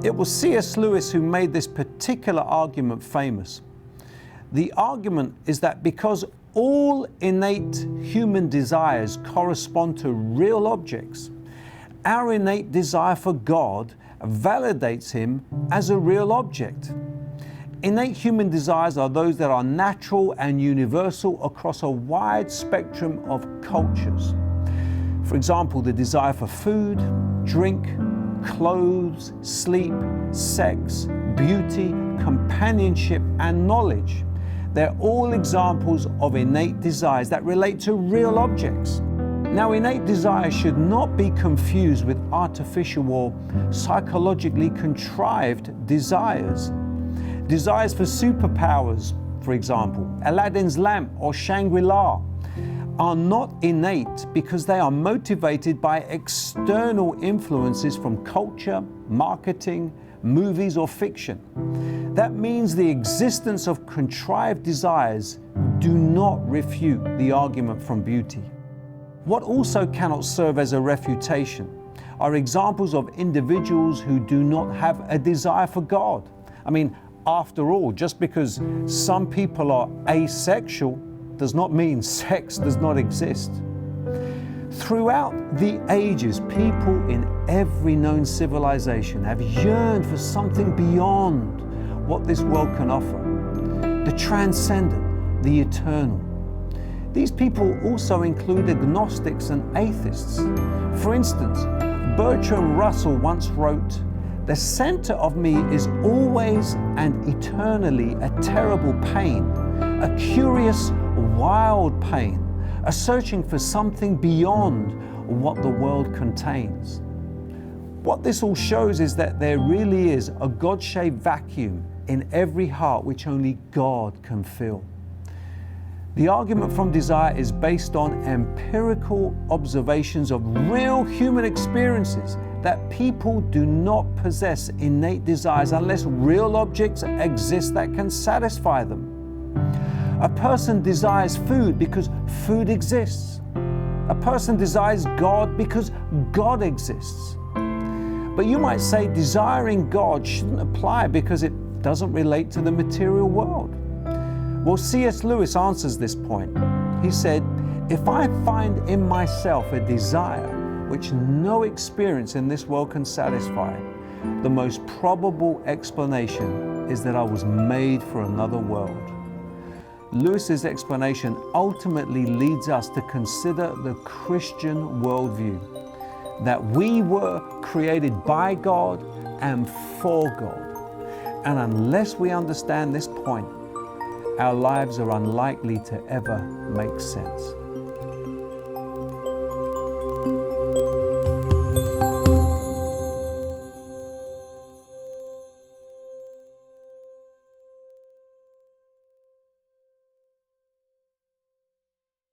It was C.S. Lewis who made this particular argument famous. The argument is that because all innate human desires correspond to real objects, our innate desire for God validates Him as a real object. Innate human desires are those that are natural and universal across a wide spectrum of cultures. For example, the desire for food, drink, clothes, sleep, sex, beauty, companionship, and knowledge. They're all examples of innate desires that relate to real objects. Now, innate desires should not be confused with artificial or psychologically contrived desires. Desires for superpowers, for example, Aladdin's lamp or Shangri-La, are not innate because they are motivated by external influences from culture, marketing, movies, or fiction. That means the existence of contrived desires do not refute the argument from beauty. What also cannot serve as a refutation are examples of individuals who do not have a desire for God. After all, just because some people are asexual does not mean sex does not exist. Throughout the ages, people in every known civilization have yearned for something beyond what this world can offer, the transcendent, the eternal. These people also include agnostics and atheists. For instance, Bertrand Russell once wrote, "The center of me is always and eternally a terrible pain, a curious, wild pain, a searching for something beyond what the world contains." What this all shows is that there really is a God-shaped vacuum in every heart which only God can fill. The argument from desire is based on empirical observations of real human experiences that people do not possess innate desires unless real objects exist that can satisfy them. A person desires food because food exists. A person desires God because God exists. But you might say desiring God shouldn't apply because it doesn't relate to the material world. Well, C.S. Lewis answers this point. He said, "If I find in myself a desire which no experience in this world can satisfy, the most probable explanation is that I was made for another world." Lewis's explanation ultimately leads us to consider the Christian worldview, that we were created by God and for God. And unless we understand this point, our lives are unlikely to ever make sense.